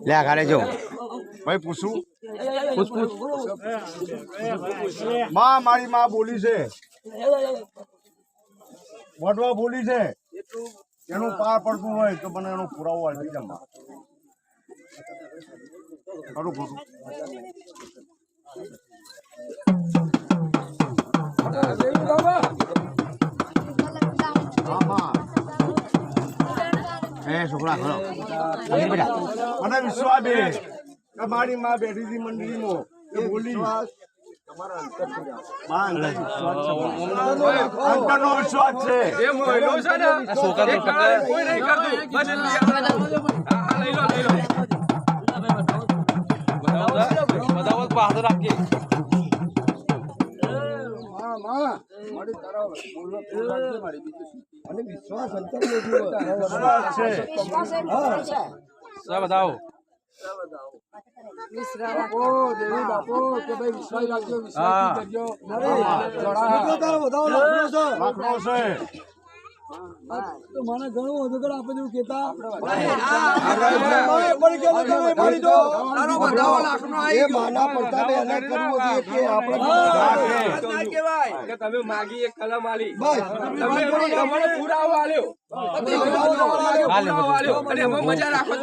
લે ખાલે જો ભાઈ પૂછું પૂછ માં મારી માં બોલી છે વડવા બોલી છે એનું પાર પડતું હોય તો મને એનો પુરાવો આપી જમા ખરું ખોટું છોકરા ખરો મને વિશ્વાસ બે મારી માં બેઠી હતી મંડળીમાં એ બોલી અંતરનો વિશ્વાસ છે અને વિશ્વાસ અંતર બતાવો બાપો કે ભાઈ વિશ્વાસ રાખજો વિશ્વાસ કરજો તો મને ઘણું વધુ આપે એવું કેતા તમે માગી એક કલમ આલી પુરાવો આલ્યો મજા રાખો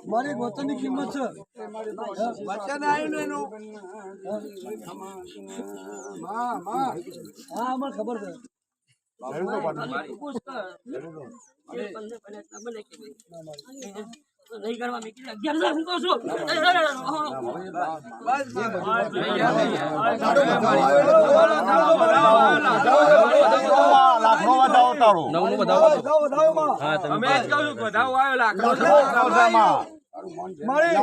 મારી વતનની કિંમત છે વચન આવ્યું ને એનું હા મને ખબર છે નહીં કરવા મેં 11,000 હું કહું છું લાખનો વધાવો તારો નવનું વધાવો અમે જ કહું છું વધાવો આવ્યો લાખ મારી